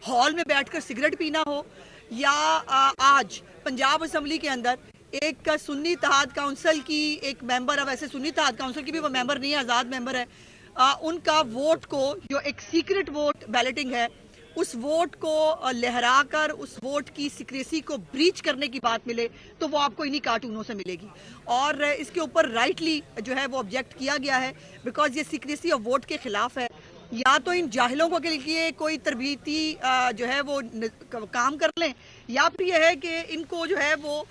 Hall में बैठकर cigarette पीना हो या आज पंजाब असम्बली के अंदर एक सुन्नी इत्तेहाद काउंसिल की एक मेंबर है, वैसे सुन्नी इत्तेहाद काउंसिल की भी वो मेंबर नहीं है, आज़ाद मेंबर है, उनका वोट को जो एक सीक्रेट वोट बैलेटिंग है उस वोट को लहराकर उस वोट की सीक्रेसी को ब्रीच करने की बात मिले तो वो आपको इन्हीं कार्टूनों से मिलेगी। और इसके ऊपर राइटली जो है वो ऑब्जेक्ट किया गया है बिकॉज ये सीक्रेसी ऑफ वोट के खिलाफ है। या तो इन जाहिलों को के लिए कोई तरबीती जो है वो काम कर लें या फिर यह है कि इनको जो है वो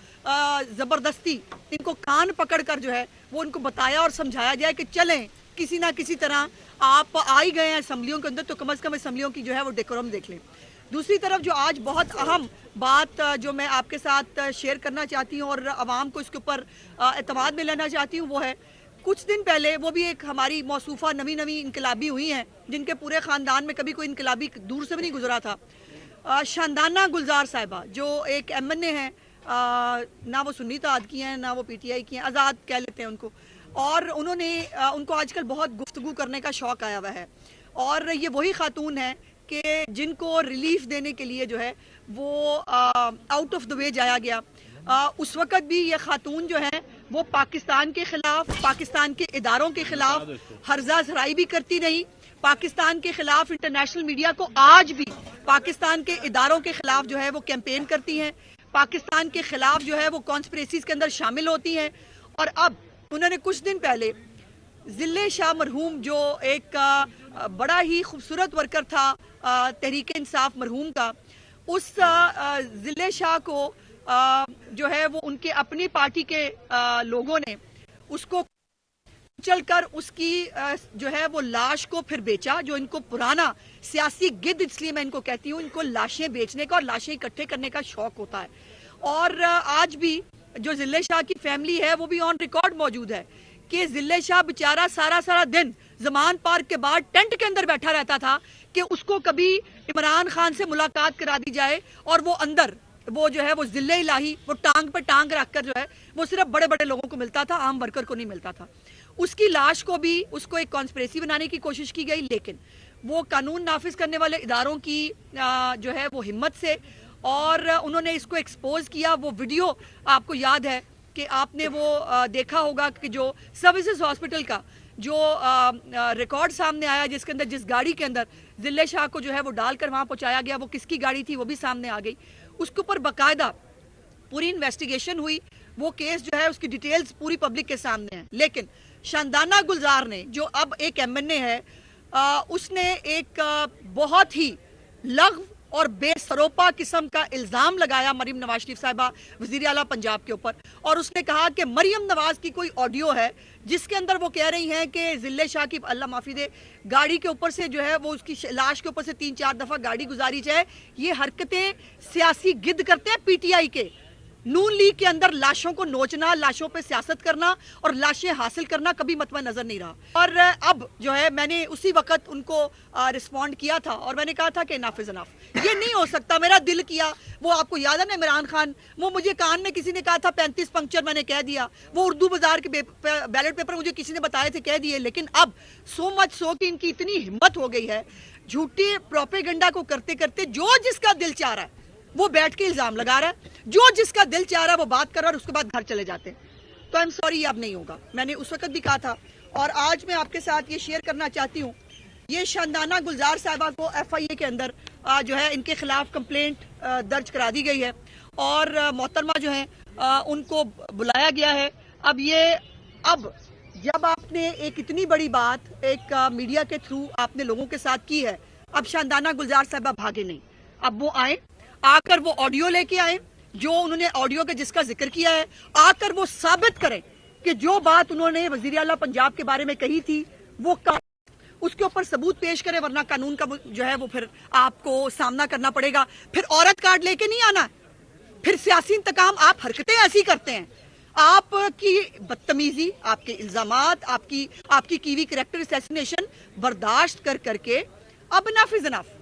ज़बरदस्ती इनको कान पकड़कर जो है वो उनको बताया और समझाया जाए कि चलें किसी ना किसी तरह आप आ ही गए हैं असम्बलियों के अंदर तो कम से कम असम्बलियों की जो है वो डेकोरम देख लें। दूसरी तरफ जो आज बहुत अहम बात जो मैं आपके साथ शेयर करना चाहती हूँ और आवाम को इसके ऊपर एतमाद में लेना चाहती हूँ वो है कुछ दिन पहले वो भी एक हमारी मौसूफा नवी इनकलाबी हुई हैं जिनके पूरे ख़ानदान में कभी कोई इनकलाबी दूर से भी नहीं गुजरा था। शानदाना गुलजार साहिबा जो एक MNA हैं, ना वो सुन्नी इत्तेहाद की हैं ना वो PTI की हैं, आज़ाद कह लेते हैं उनको, और उन्होंने उनको आजकल बहुत गुफ्तगू करने का शौक़ आया हुआ है और ये वही खातून है कि जिनको रिलीफ देने के लिए जो है वो आउट ऑफ द वे जाया गया। उस वक़्त भी ये खातून जो है वो पाकिस्तान के ख़िलाफ़, पाकिस्तान के इदारों के ख़िलाफ़ हर्जा सराई भी करती रही, पाकिस्तान के ख़िलाफ़ इंटरनेशनल मीडिया को आज भी पाकिस्तान के इदारों के ख़िलाफ़ जो है वो कैंपेन करती हैं, पाकिस्तान के ख़िलाफ़ जो है वो कॉन्स्पिरेसीज़ के अंदर शामिल होती हैं। और अब उन्होंने कुछ दिन पहले ज़िले शाह मरहूम जो एक बड़ा ही खूबसूरत वर्कर था तहरीक इंसाफ मरहूम का, उस ज़िले शाह को जो है वो उनके अपनी पार्टी के लोगों ने उसको चलकर उसकी जो है वो लाश को फिर बेचा। जो इनको पुराना सियासी गिद्ध, इसलिए मैं इनको कहती हूँ, इनको लाशें बेचने का और लाशें इकट्ठे करने का शौक होता है। और आज भी जो ज़िले शाह की फैमिली है वो भी ऑन रिकॉर्ड मौजूद है कि ज़िले शाह बेचारा सारा दिन ज़मान पार्क के बाहर टेंट के अंदर बैठा रहता था कि उसको कभी इमरान खान से मुलाकात करा दी जाए और वो अंदर वो जो है वो ज़िले इलाही वो टांग पे टांग रखकर जो है वो सिर्फ बड़े बड़े लोगों को मिलता था, आम वर्कर को नहीं मिलता था। उसकी लाश को भी उसको एक कॉन्स्पिरेसी बनाने की कोशिश की गई, लेकिन वो कानून नाफिज करने वाले इदारों की जो है वो हिम्मत से और उन्होंने इसको एक्सपोज किया। वो वीडियो आपको याद है कि आपने वो देखा होगा कि जो सर्विसेज हॉस्पिटल का जो रिकॉर्ड सामने आया जिसके अंदर जिस गाड़ी के अंदर ज़िले शाह को जो है वो डालकर वहाँ पहुँचाया गया, वो किसकी गाड़ी थी वो भी सामने आ गई। उसके ऊपर बाकायदा पूरी इन्वेस्टिगेशन हुई, वो केस जो है उसकी डिटेल्स पूरी पब्लिक के सामने है। लेकिन शानदाना गुलजार ने जो अब एक MNA है उसने एक बहुत ही लग़्व और बेसरोपा किस्म का इल्ज़ाम लगाया मरीम नवाज शरीफ साहिबा वज़ीर आला पंजाब के ऊपर, और उसने कहा कि मरीम नवाज की कोई ऑडियो है जिसके अंदर वो कह रही हैं कि ज़िले शाह की, अल्लाह माफ़ी दे, गाड़ी के ऊपर से जो है वो उसकी लाश के ऊपर से 3-4 दफ़ा गाड़ी गुजारी जाए। ये हरकतें सियासी गिद्ध करते हैं PTI के। नून लीग के अंदर लाशों को नोचना, लाशों पे सियासत करना और लाशें हासिल करना कभी मतवा नजर नहीं रहा। और अब जो है मैंने उसी वक्त उनको रिस्पॉन्ड किया था और मैंने कहा था कि इनफ इज इनफ, ये नहीं हो सकता। मेरा दिल किया, वो आपको याद है ना इमरान खान, वो मुझे कान में किसी ने कहा था 35 पंक्चर, मैंने कह दिया। वो उर्दू बाजार के बैलेट पेपर मुझे किसी ने बताए थे, कह दिए। लेकिन अब सो मच सो कि इनकी इतनी हिम्मत हो गई है झूठी प्रोपेगेंडा को करते करते, जो जिसका दिल चाह रहा है वो बैठ के इल्जाम लगा रहा है, जो जिसका दिल चाह रहा है वो बात कर रहा है और उसके बाद घर चले जाते हैं। तो आई एम सॉरी, ये अब नहीं होगा। मैंने उस वक्त भी कहा था और आज मैं आपके साथ ये शेयर करना चाहती हूँ। ये शानदाना गुलजार साहिबा को FIA के अंदर जो है इनके खिलाफ कंप्लेंट दर्ज करा दी गई है और मोहतरमा जो है उनको बुलाया गया है। अब जब आपने एक इतनी बड़ी बात एक मीडिया के थ्रू आपने लोगों के साथ की है, अब शानदाना गुलजार साहिबा भागे नहीं, अब वो आए, आकर वो ऑडियो लेके आए जो उन्होंने ऑडियो के जिसका जिक्र किया है, आकर वो साबित करें कि जो बात उन्होंने वज़ीर आला पंजाब के बारे में कही थी वो उसके ऊपर सबूत पेश करें, वरना कानून का जो है वो फिर आपको सामना करना पड़ेगा। फिर औरत कार्ड लेके नहीं आना, फिर सियासी इंतकाम। आप हरकतें ऐसी करते हैं, आपकी बदतमीजी, आपके इल्जामात, आपकी कीवी कैरेक्टर असैसिनेशन बर्दाश्त कर करके अब इनफ इज इनफ।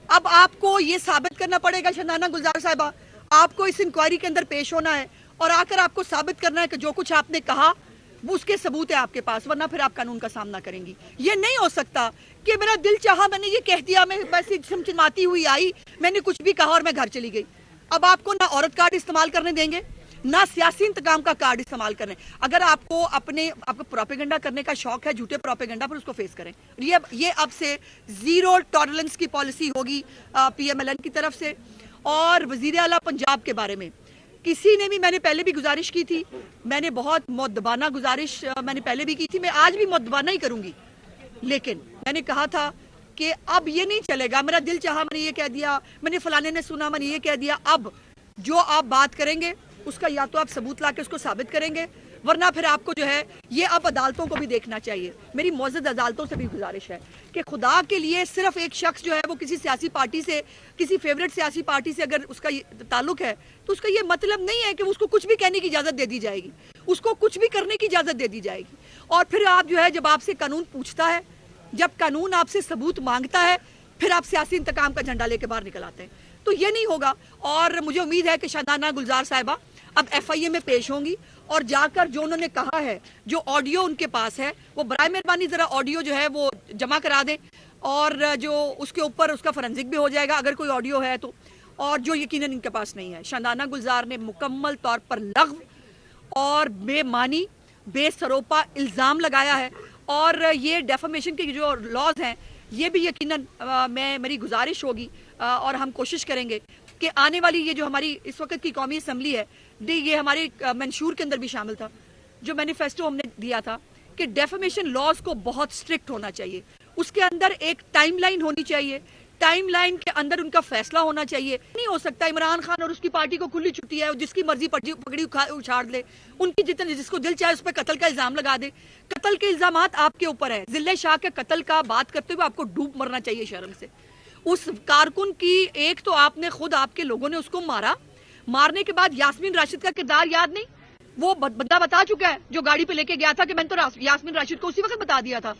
अब आपको ये साबित करना पड़ेगा शानदाना गुलजार साहिबा, आपको इस इंक्वायरी के अंदर पेश होना है और आकर आपको साबित करना है कि जो कुछ आपने कहा وہ اس کے ثبوت ہے آپ کے پاس, ورنہ پھر آپ قانون کا سامنا کریں گی. یہ نہیں ہو سکتا کہ میرا دل چاہا, میں نے یہ کہہ دیا, میں بس چمچماتی ہوئی آئی, میں نے کچھ بھی کہا اور میں گھر چلی گئی. اب آپ کو نہ عورت کارڈ استعمال کرنے دیں گے, نہ سیاسی انتقام کا کارڈ استعمال کرنے. اگر آپ کو پروپیگنڈا کرنے کا شوق ہے, جھوٹے پروپیگنڈا, پر اس کو فیس کریں. یہ اب سے زیرو ٹالرنس کی پالیسی ہوگی پی ایم ایل این کی طرف سے. اور وزیر اعلیٰ پنجاب کے بارے میں کسی نے بھی, میں نے پہلے بھی گزارش کی تھی, میں نے بہت مؤدبانہ گزارش میں نے پہلے بھی کی تھی, میں آج بھی مؤدبانہ ہی کروں گی, لیکن میں نے کہا تھا کہ اب یہ نہیں چلے گا. میرا دل چاہا میں نے یہ کہہ دیا, میں نے فلانے نے سنا میں نے یہ کہہ دیا. اب جو آپ بات کریں گے اس کا یا تو آپ ثبوت لا کے اس کو ثابت کریں گے, ورنہ پھر آپ کو جو ہے یہ اب عدالتوں کو بھی دیکھنا چاہیے. میری معزز عدالتوں سے بھی گزارش ہے کہ خدا کے لیے صرف ایک شخص جو ہے وہ کسی سیاسی پارٹی سے, کسی فیوریٹ سیاسی پارٹی سے اگر اس کا تعلق ہے, تو اس کا یہ مطلب نہیں ہے کہ اس کو کچھ بھی کہنے کی اجازت دے دی جائے گی, اس کو کچھ بھی کرنے کی اجازت دے دی جائے گی. اور پھر آپ جو ہے جب آپ سے قانون پوچھتا ہے, جب قانون آپ سے ثبوت مانگتا ہے, پھر آپ سیاسی انتقام کا جھنڈا لے کے باہر نکل آتے ہیں. تو یہ نہیں ہوگا. اور مجھے امید ہے کہ شادانہ گلزار صاحبہ اب ایف آئی اے میں پیش ہوں گی, اور جا کر جو انہوں نے کہا ہے, جو آڈیو ان کے پاس ہے, وہ برائے مہربانی ذرا آڈیو جو ہے وہ جمع کرا دیں, اور جو اس کے اوپر اس کا فورنزک بھی ہو جائے گا اگر کوئی آڈیو ہے تو, اور جو یقیناً ان کے پاس نہیں ہے. شادانہ گلزار نے مکمل طور پر لغو اور بے معنی, بے سروپا الزام لگایا ہے, اور یہ ڈیفامیشن کے جو لاز ہیں یہ بھی یقیناً میری گزارش ہوگی, اور ہم کوشش کریں گے کہ آنے والی یہ جو ہماری اس وقت کی قومی اسمبلی ہے, یہ ہمارے منشور کے اندر بھی شامل تھا, جو مینیفیسٹو ہم نے دیا تھا کہ ڈیفامیشن لاز کو بہت سٹرکٹ ہونا چاہیے, اس کے اندر ایک ٹائم لائن ہونی چاہیے, ٹائم لائن کے اندر ان کا فیصلہ ہونا چاہیے. نہیں ہو سکتا عمران خان اور اس کی پارٹی کو کھلی چھٹی ہے, جس کی مرضی پگڑی اچھاڑ لے, ان کی جس کو دل چاہے اس پہ قتل کا الزام لگا دے. قتل کے الزامات آپ کے اوپر ہیں. ذلے شاہ کے قتل کا بات کرتے ہوئے آپ کو ڈوب مرنا چاہیے شرم سے. اس کارکن کی ایک تو آپ نے خود, آپ کے لوگوں نے اس کو مارا, مارنے کے بعد یاسمین راشد کا کردار یاد نہیں, وہ بندہ بتا چکا ہے جو گاڑی پہ لے کے گیا تھا کہ میں نے تو یاسمین راشد کو اسی وقت بتا دیا تھا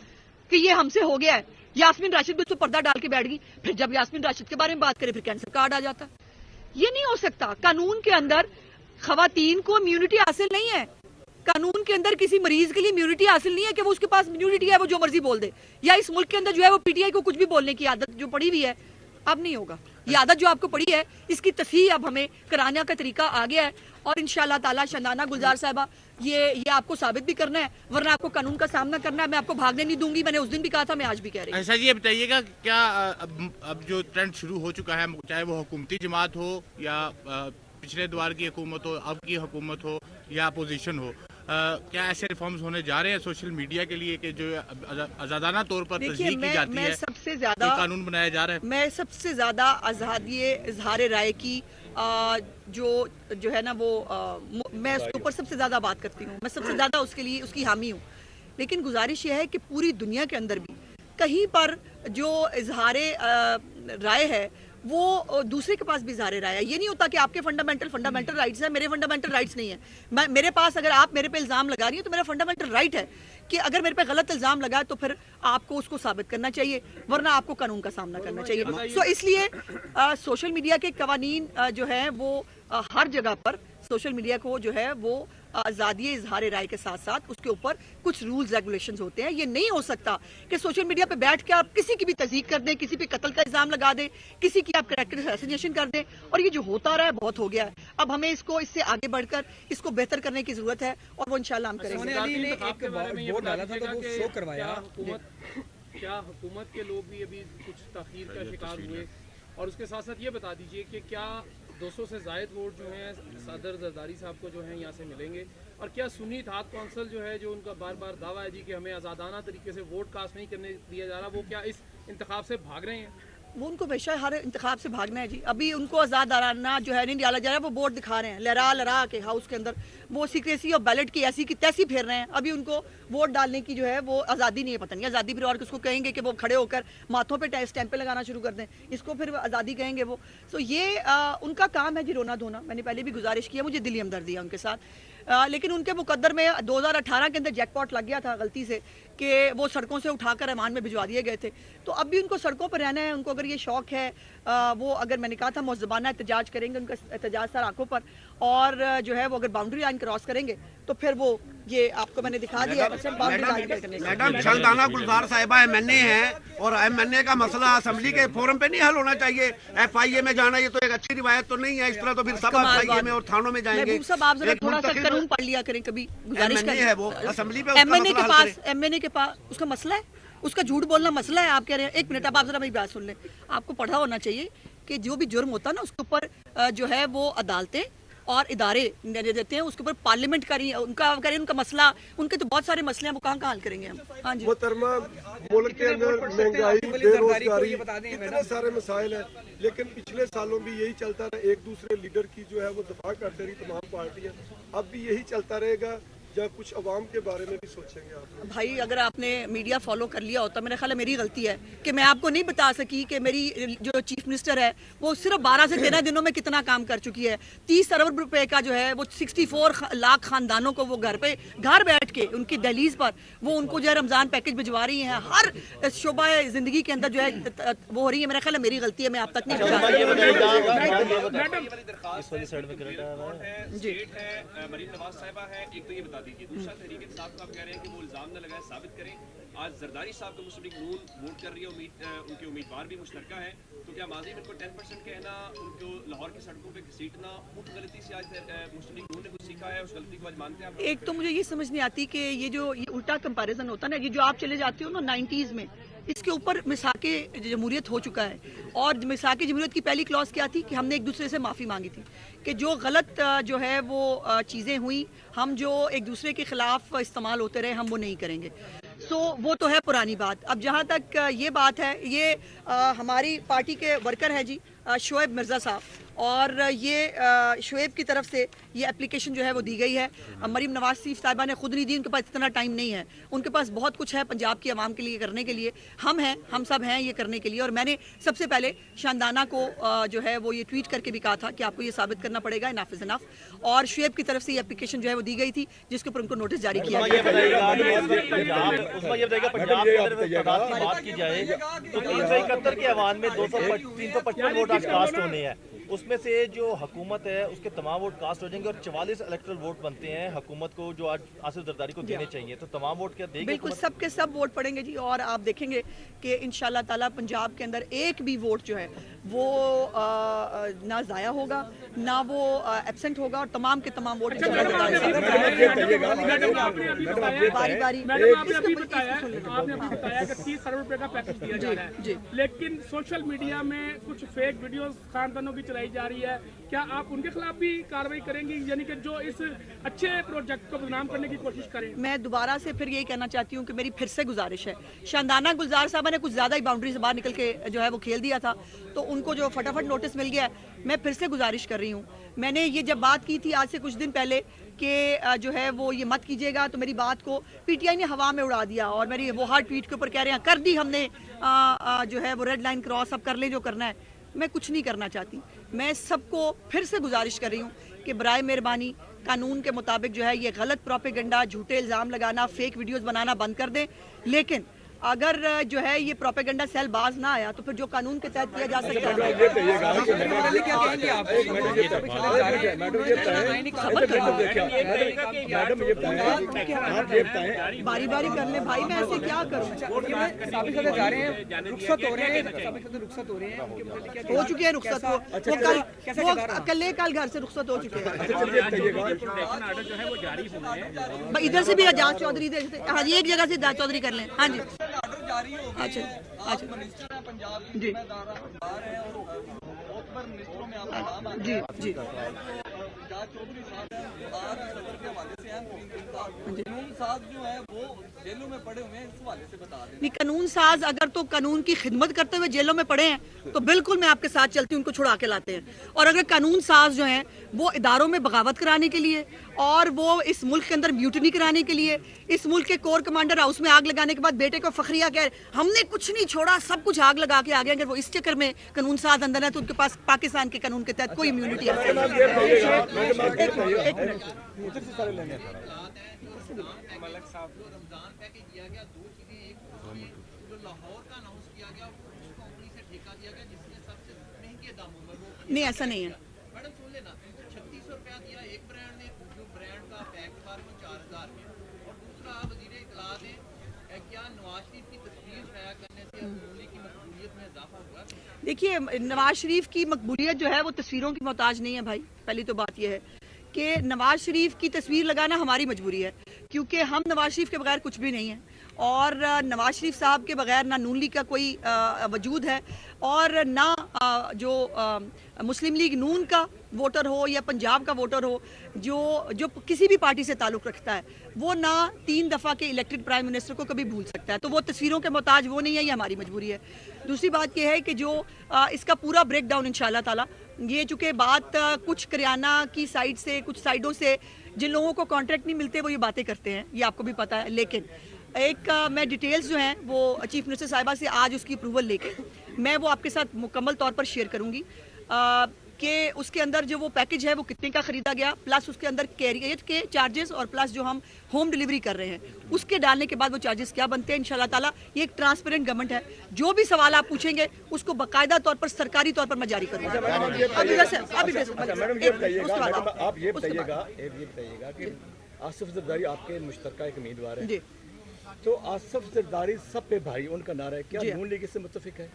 کہ یہ ہم سے ہو گیا ہے. یاسمین راشد بھی اس کو پردہ ڈال کے بیٹھ گئی, پھر جب یاسمین راشد کے بارے میں بات کرے پھر کینسر کارڈ آ جاتا. یہ نہیں ہو سکتا. قانون کے اندر خواتین کو امیونٹی حاصل نہیں ہے, قانون کے اندر کسی مریض کے لیے امیونٹی حاصل نہیں ہے کہ وہ اس کے پاس امیونٹی ہے وہ جو مرضی بول دے, یا اس ملک کے اندر جو ہے وہ پی ٹی آئی کو کچھ بھی بولنے کی عادت جو پڑی ہوئی ہے, اب نہیں ہوگا. یہ عادت جو آپ کو پڑی ہے اس کی تصحیح اب ہمیں کرانے کا طریقہ آ گیا ہے, اور انشاءاللہ تعالی شادانہ گلزار صاحبہ یہ آپ کو ثابت بھی کرنا ہے, ورنہ آپ کو قانون کا سامنا کرنا ہے. میں آپ کو بھاگنے نہیں دوں گی, میں نے اس دن بھی کہا تھا, میں آج بھی کہہ رہی ہوں. ایسا جی یہ بتائیے گا کیا اب جو ٹرینڈ شروع ہو چکا ہے, چاہے وہ حکومتی جماعت ہو یا پچھلے دوار کی حکومت ہو, اب کی حکومت ہو یا اپوزیشن ہو, کیا ایسے ریفارمز ہونے جا رہے ہیں سوشل میڈیا کے لیے کہ جو آزادانہ طور پر تصدیق کی جاتی ہے, سب سے زیادہ قانون بنایا جا رہا ہے؟ میں سب سے زیادہ آزادی اظہار رائے کی جو ہے نا وہ میں اس کے اوپر سب سے زیادہ بات کرتی ہوں, میں سب سے زیادہ اس کے لیے اس کی حامی ہوں. لیکن گزارش یہ ہے کہ پوری دنیا کے اندر بھی کہیں پر جو اظہار رائے ہے وہ دوسرے کے پاس بھی اظہار رائے ہے. یہ نہیں ہوتا کہ آپ کے فنڈامنٹل رائٹس ہیں, میرے فنڈامنٹل رائٹس نہیں ہیں. میرے پاس اگر آپ میرے پہ الزام لگا رہی ہیں تو میرا فنڈامنٹل رائٹ ہے کہ اگر میرے پہ غلط الزام لگا تو پھر آپ کو اس کو ثابت کرنا چاہیے, ورنہ آپ کو قانون کا سامنا کرنا چاہیے. سو اس لیے سوشل میڈیا کے قوانین جو ہیں وہ ہر جگہ پر سوشل میڈیا کو جو ہے وہ آزادی اظہار رائے کے ساتھ ساتھ اس کے اوپر کچھ رولز ریگولیشنز ہوتے ہیں. یہ نہیں ہو سکتا کہ سوشل میڈیا پہ بیٹھ کے آپ کسی کی بھی تصدیق کر دیں, کسی پہ قتل کا الزام لگا دیں, کسی کی آپ کریکٹر اسیسینیشن کر دیں, اور یہ جو ہوتا رہا ہے بہت ہو گیا ہے. اب ہمیں اس کو اس سے آگے بڑھ کر اس کو بہتر کرنے کی ضرورت ہے, اور وہ انشاءاللہ ہم کریں گے. کیا حکومت کے لوگ بھی ابھی کچھ تاخیر کا شکار ہوئے, اور اس کے ساتھ ساتھ یہ بتا دیجئے کہ کیا 200 سے زائد ووٹ جو ہیں صدر زرداری صاحب کو جو ہیں یہاں سے ملیں گے, اور کیا سنی اتحاد کونسل جو ہے جو ان کا بار بار دعویٰ ہے جی کہ ہمیں آزادانہ طریقے سے ووٹ کاسٹ نہیں کرنے دیا جا رہا, وہ کیا اس انتخاب سے بھاگ رہے ہیں؟ وہ ان کو ہمیشہ ہر انتخاب سے بھاگنا ہے جی. ابھی ان کو آزادانہ جو ہے نہیں ڈالا جا رہا ہے, وہ بورڈ دکھا رہے ہیں لہرا کے ہاؤس کے اندر, وہ سیکریسی اور بیلٹ کی ایسی کی تیسی پھیر رہے ہیں. ابھی ان کو ووٹ ڈالنے کی جو ہے وہ آزادی نہیں ہے, پتہ نہیں آزادی پھر اور کس کو کہیں گے کہ وہ کھڑے ہو کر ماتھوں پہ اسٹیمپیں لگانا شروع کر دیں, اس کو پھر آزادی کہیں گے وہ. سو یہ ان کا کام ہے جی رونا دھونا. میں نے پہلے بھی گزارش کیا, مجھے دلی ہمدردی ہے ان کے ساتھ, لیکن ان کے مقدر میں 2018 کے اندر جیک پاٹ لگ گیا تھا غلطی سے کہ وہ سڑکوں سے اٹھا کر ایمان میں بھجوا دیے گئے تھے. تو اب بھی ان کو سڑکوں پر رہنا ہے. ان کو اگر یہ شوق ہے, وہ اگر میں نے کہا تھا مہذبانہ احتجاج کریں گے, ان کا احتجاج سر آنکھوں پر, اور جو ہے وہ اگر باؤنڈری لائن کراس کریں گے तो फिर वो ये आपको मैंने दिखा दिया है। मैडम शंदाना गुलजार साहिबा एमएनए हैं और एमएनए का मसला असेंबली के फोरम पे नहीं हल होना चाहिए। एफआईए में जाना ये तो एक अच्छी रिवायत तो नहीं है। इस तरह तो फिर सब एफआईए में और थानों में जाएंगे। महबूब साहब, आप जरा थोड़ा सा कानून पढ़ लिया करें, कभी गुजारिश एमएनए है वो असेंबली पे एमएनए के पास उसका मसला है, उसका झूठ बोलना मसला है। आप कह रहे हैं, एक मिनट आप जरा मेरी बात सुन लें। आपको पढ़ा होना चाहिए कि जो भी जुर्म होता है ना उसके ऊपर जो है वो अदालतें और इदारे निर्णय देते हैं, उसके ऊपर पार्लियामेंट करी उनका करें उनका मसला, उनके तो बहुत सारे मसले हैं, वो कहाँ हल करेंगे हम। हाँ जी मोहतरमा, मुल्क के अंदर महंगाई, बेरोजगारी, इतने सारे मसाइल हैं, लेकिन पिछले सालों भी यही चलता रहा। एक दूसरे लीडर की जो है वो दफा करते रही तमाम पार्टियां, अब भी यही चलता रहेगा जब कुछ अवाम के बारे में भी सोचेंगे आप। भाई अगर आपने मीडिया फॉलो कर लिया होता, मेरा ख्याल है मेरी गलती है कि मैं आपको नहीं बता सकी कि मेरी जो चीफ मिनिस्टर है वो सिर्फ 12 से 13 दिनों में कितना काम कर चुकी है। 30 अरब रुपए का जो है वो 64 लाख खानदानों को वो घर बैठ के उनकी दहलीज पर वो उनको जो है रमजान पैकेज भिजवा रही हैं। हर शोबा जिंदगी के अंदर जो है वो हो रही है। मेरा ख्याल है मेरी गलती है, मैं आप तक नहीं पहुंचा दीजिए। दूसरा तहरीक इंसाफ का आप कह रहे हैं कि वो इल्जाम न लगाए, साबित करें। आज जरदारी साहब को मुस्लिम लीग नून वोट कर रही है, उनके उम्मीदवार भी मुश्तरका है, तो क्या माजी में इनको 10% कहना, उनको लाहौर की सड़कों पे घसीटना, उस गलती से आज मुस्लिम लीग नून ने कुछ सीखा है, उस गलती को आज मानते हैं आप? एक तो मुझे ये समझ नहीं आती कि ये जो ये उल्टा कंपैरिजन होता है ना, ये जो आप चले जाते हो ना 90s में, इसके ऊपर मिसाके जमहूरियत हो चुका है। और मिसाके जमहूरियत की पहली क्लॉज क्या थी कि हमने एक दूसरे से माफ़ी मांगी थी कि जो गलत जो है वो चीज़ें हुई, हम जो एक दूसरे के खिलाफ इस्तेमाल होते रहे, हम वो नहीं करेंगे। वो तो है पुरानी बात। अब जहाँ तक ये बात है, ये हमारी पार्टी के वर्कर है जी शोएब मिर्ज़ा साहब, और ये शोएब की तरफ से ये एप्लीकेशन जो है वो दी गई है। मरीम नवाज शरीफ साहिबा ने खुद नहीं दी, उनके पास इतना टाइम नहीं है, उनके पास बहुत कुछ है पंजाब की आवाम के लिए करने के लिए। हम सब हैं ये करने के लिए। और मैंने सबसे पहले शानदाना को जो है वो ये ट्वीट करके भी कहा था कि आपको ये साबित करना पड़ेगा इनफ इज इनफ, और शोएब की तरफ से ये एप्लीकेशन जो है वो दी गई थी, जिसके ऊपर उनको नोटिस जारी किया गया। बात की जाए तो 371 के अवान में 355 वोट आज कास्ट होने हैं, उसमें से जो हुकूमत है उसके तमाम वोट कास्ट हो जाएंगे और 44 इलेक्टोरल वोट बनते हैं हुकूमत को जो आज आसिफ जरदारी को देने चाहिए। तो तमाम वोट क्या देंगे? बिल्कुल सब के सब वोट पड़ेंगे जी, और आप देखेंगे कि इंशाल्लाह ताला पंजाब के अंदर एक भी वोट जो है वो ना ज़ाया होगा, ना वो एब्सेंट होगा, और तमाम के तमाम वोट बारी बारी। आपने अभी बताया कि 30 अरब रुपए का पैकेज दिया जा रहा है, लेकिन सोशल मीडिया में कुछ फेक वीडियोस खानदानों की चलाई जा रही है, क्या आप उनके खिलाफ भी कार्रवाई करेंगी, यानी कि जो इस अच्छे प्रोजेक्ट को बदनाम करने की कोशिश करें? मैं दोबारा से फिर यही कहना चाहती हूँ कि मेरी फिर से गुजारिश है, शानदाना गुलजार साहब ने कुछ ज़्यादा ही बाउंड्री से बाहर निकल के जो है वो खेल दिया था, तो उनको जो फटाफट नोटिस मिल गया है। मैं फिर से गुजारिश कर रही हूँ, मैंने ये जब बात की थी आज से कुछ दिन पहले कि जो है वो ये मत कीजिएगा, तो मेरी बात को पीटीआई ने हवा में उड़ा दिया, और मेरी वो हर ट्वीट के ऊपर कह रहे हैं कर दी हमने जो है वो रेड लाइन क्रॉस, अब कर ले जो करना है। मैं कुछ नहीं करना चाहती। मैं सबको फिर से गुजारिश कर रही हूँ कि बराए मेहरबानी कानून के मुताबिक जो है ये गलत प्रोपेगेंडा, झूठे इल्ज़ाम लगाना, फेक वीडियोस बनाना बंद कर दें। लेकिन अगर जो है ये प्रोपेगेंडा सेल बाज ना आया तो फिर जो कानून के तहत किया जा सकता है। बारी बारी कर ले भाई, मैं ऐसे क्या करूँ? हो चुके हैं रुखसत, वो कल घर से रुखसत हो चुके हैं। इधर से भी एजाज चौधरी, हाँ जी एक जगह से एजाज चौधरी कर लें। हाँ जी अच्छा जी जी जी चौधरी साहब आज सदर के हवाले से कानून साज जो है वो जेलों में पड़े हुए हैं, इस हवाले से बता दें। नहीं, कानून साज अगर तो कानून की खिदमत करते हुए जेलों में पड़े हैं तो बिल्कुल मैं आपके साथ चलती हूँ, उनको छुड़ा के लाते हैं। और अगर कानून साज जो हैं वो इदारों में बगावत कराने के लिए और वो इस मुल्क के अंदर म्यूटनी कराने के लिए, इस मुल्क के कोर कमांडर हाउस में आग लगाने के बाद बेटे को फखरिया कह हमने कुछ नहीं छोड़ा, सब कुछ आग लगा के आ गए, अगर वो इस चक्कर में कानून साज अंदर है तो उनके पास पाकिस्तान के कानून के तहत कोई इम्यूनिटी है। नहीं ऐसा नहीं है। मैडम सुन लेना, 3600 रुपया दिया एक ब्रांड ने, जो ब्रांड का पैक बार में देखिए, नवाज शरीफ की मकबूलियत जो है वो तस्वीरों की मोहताज नहीं है भाई। पहली तो बात यह है कि नवाज शरीफ की तस्वीर लगाना हमारी मजबूरी है, क्योंकि हम नवाज शरीफ के बगैर कुछ भी नहीं है, और नवाज शरीफ साहब के बगैर ना नून लीग का कोई वजूद है, और ना जो मुस्लिम लीग नून का वोटर हो या पंजाब का वोटर हो जो किसी भी पार्टी से ताल्लुक़ रखता है, वो ना 3 दफ़ा के इलेक्टेड प्राइम मिनिस्टर को कभी भूल सकता है। तो वो तस्वीरों के मोहताज वो नहीं है, ये हमारी मजबूरी है। दूसरी बात यह है कि जो इसका पूरा ब्रेक डाउन इंशाल्लाह ताला, ये चूँकि बात कुछ करियाना की साइड से, कुछ साइडों से जिन लोगों को कॉन्ट्रैक्ट नहीं मिलते वो ये बातें करते हैं, ये आपको भी पता है। लेकिन एक मैं डिटेल्स जो हैं वो चीफ मिनिस्टर साहिबा से आज उसकी अप्रूवल लेके मैं वो आपके साथ मुकम्मल तौर पर शेयर करूंगी कि उसके अंदर जो वो पैकेज है वो कितने का खरीदा गया, प्लस उसके अंदर कैरियर के चार्जेस, और प्लस जो हम होम डिलीवरी कर रहे हैं उसके डालने के बाद वो चार्जेस क्या बनते हैं। इंशाल्लाह ताला ये एक ट्रांसपेरेंट गवर्नमेंट है, जो भी सवाल आप पूछेंगे उसको बाकायदा तौर पर सरकारी तौर पर मैं जारी करूँगा। आप ये बताइएगा कि आसिफ जरदारी आपके मुश्तरका एक उम्मीदवार है, तो आसिफ जरदारी सब पे भारी, उनका नारा है, क्या नून लीग इससे मुत्तफिक है?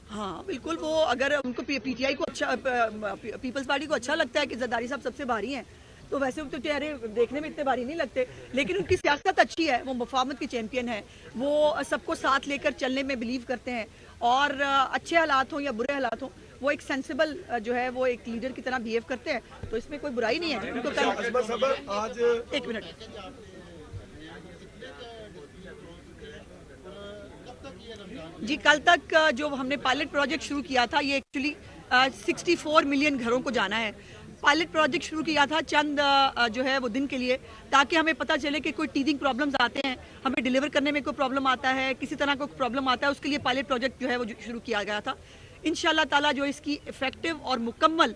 हाँ बिल्कुल, वो अगर उनको पीटीआई को अच्छा, पीपल्स पार्टी को अच्छा लगता है कि जरदारी साहब सबसे भारी हैं, तो वैसे तो चेहरे देखने में इतने भारी नहीं लगते, लेकिन उनकी सियासत अच्छी है, वो मुफाहमत की चैंपियन है, वो सबको साथ लेकर चलने में बिलीव करते हैं, और अच्छे हालात हों या बुरे हालात हों वो एक सेंसिबल जो है वो एक लीडर की तरह बिहेव करते हैं, तो इसमें कोई बुराई नहीं है। उनको आज एक मिनट, जी कल तक जो हमने पायलट प्रोजेक्ट शुरू किया था, ये एक्चुअली 64 मिलियन घरों को जाना है। पायलट प्रोजेक्ट शुरू किया था चंद जो है वो दिन के लिए, ताकि हमें पता चले कि कोई टीदिंग प्रॉब्लम्स आते हैं, हमें डिलीवर करने में कोई प्रॉब्लम आता है, किसी तरह का प्रॉब्लम आता है, उसके लिए पायलट प्रोजेक्ट जो है वो शुरू किया गया था। इंशाल्लाह ताला जो इसकी इफेक्टिव और मुकम्मल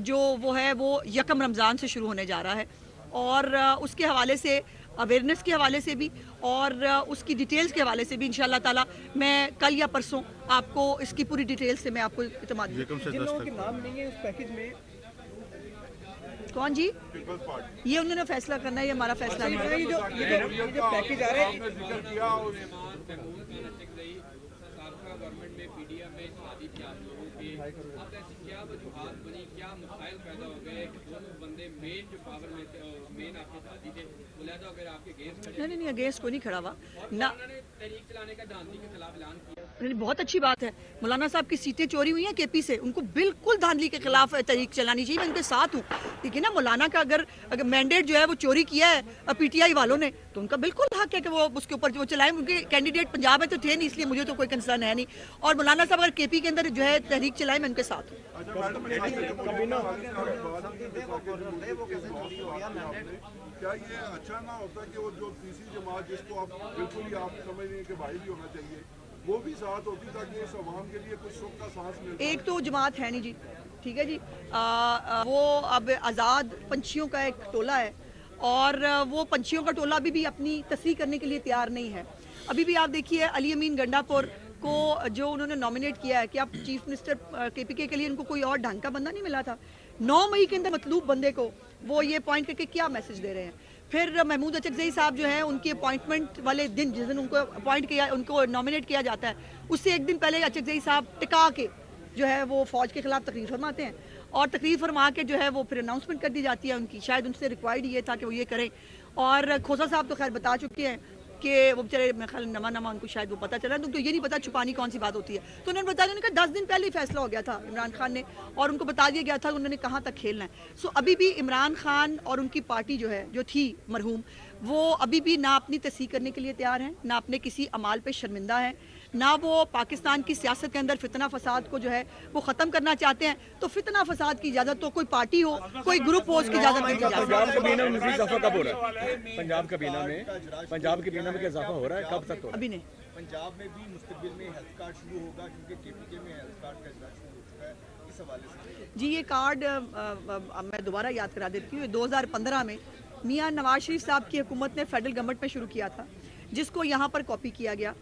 जो वो है वो यकम रमज़ान से शुरू होने जा रहा है, और उसके हवाले से अवेयरनेस के हवाले से भी और उसकी डिटेल्स के हवाले से भी इंशाल्लाह ताला मैं कल या परसों आपको इसकी पूरी डिटेल्स से मैं आपको इत्मीनान दूंगी। जिन लोगों के नाम नहीं है उस पैकेज में, कौन जी? ये उन्होंने फैसला करना है, ये हमारा फैसला नहीं है। ये जो पैकेज आ रहा है, गवर्नमेंट में पीडीएम में शादी थी आप लोगों की, अब ऐसी क्या वजूहात बनी, क्या मसाइल पैदा हो गए कि दोनों बंदे मेन जो पावर में थे, मेन आपके साथी थे, वो लिहाजा अगर आपके अगेंस्ट नहीं अगेंस्ट को नहीं खड़ा हुआ ना, उन्होंने तहरीक चलाने का धांधली के खिलाफ ऐलान किया। बहुत अच्छी बात है। मौलाना साहब की सीटें चोरी हुई हैं केपी से, उनको बिल्कुल धांधली के खिलाफ तहरीक चलानी चाहिए, मैं उनके साथ हूँ। लेकिन ना मौलाना का अगर मैंडेट जो है वो चोरी किया है पीटीआई वालों ने, तो उनका बिल्कुल हक है कि वो उसके ऊपर वो चलाएं। उनके कैंडिडेट पंजाब में तो थे नहीं, इसलिए मुझे तो कोई कंसर्न है नहीं, और मौलाना साहब अगर केपी के अंदर जो है तहरीक चलाएं, मैं उनके साथ हूँ। क्या ये अच्छा ना होता कि वो जो तीसरी जमात जिसको आप बिल्कुल ही आप समझ रहे हैं कि भाई भी होना चाहिए, वो भी साथ होती ताकि इस अवाम के लिए कुछ सुख का सांस मिले। एक तो जमात है नहीं जी, ठीक है जी, वो अब आज़ाद पंछियों का एक टोला है, और वो पंछियों का टोला अभी भी अपनी तस्वीर करने के लिए तैयार नहीं है। अभी भी आप देखिए अली अमीन गंडापुर को जो उन्होंने नॉमिनेट किया है कि आप चीफ मिनिस्टर केपीके के लिए, उनको कोई और ढंग का बंदा नहीं मिला था। 9 मई के अंदर मतलूब बंदे को वो ये पॉइंट करके क्या मैसेज दे रहे हैं। फिर महमूद अचकज़ई साहब जो है उनकी अपॉइंटमेंट वाले दिन, जिस दिन उनको अपॉइंट किया, उनको नॉमिनेट किया जाता है, उससे एक दिन पहले अचकज़ई साहब टिका के जो है वो फौज के खिलाफ तकरीर फरमाते हैं, और तकरीर फरमा के जो है वो फिर अनाउंसमेंट कर दी जाती है उनकी, शायद उनसे रिक्वायर्ड ये था कि वो ये करें। और खोसा साहब तो खैर बता चुके हैं कि वो बेचारे मैं ख्याल नमा उनको शायद वो पता चला, तो ये नहीं पता छुपानी कौन सी बात होती है। तो उन्होंने बताया, उन्होंने कहा 10 दिन पहले ही फैसला हो गया था इमरान खान ने, और उनको बता दिया गया था उन्होंने कहाँ तक खेलना है। सो अभी भी इमरान खान और उनकी पार्टी जो है, जो थी मरहूम, वो अभी भी ना अपनी तस्दीक करने के लिए तैयार हैं, ना अपने किसी अमाल पे शर्मिंदा है, ना वो पाकिस्तान की सियासत के अंदर फितना फसाद को जो है वो ख़त्म करना चाहते हैं। तो फितना फसाद की इजाज़त तो कोई पार्टी हो, कोई ग्रुप हो, उसकी इजाज़त नहीं दी जाती। पंजाब कबीना में इजाफा कब हो रहा है? पंजाब कबीना में क्या इजाफा हो रहा है, कब तक हो रहा है? अभी नहीं। पंजाब में भी मुस्तकबिल में हेल्थ कार्ड शुरू होगा, क्योंकि केपीके में हेल्थ कार्ड का इजलास शुरू हो चुका है, इस हवाले से जी ये कार्ड मैं दोबारा याद करा देती हूँ। 2015 में मियां नवाज शरीफ साहब की हुकूमत ने फेडरल गवर्नमेंट में शुरू किया था, जिसको यहाँ पर कॉपी किया गया,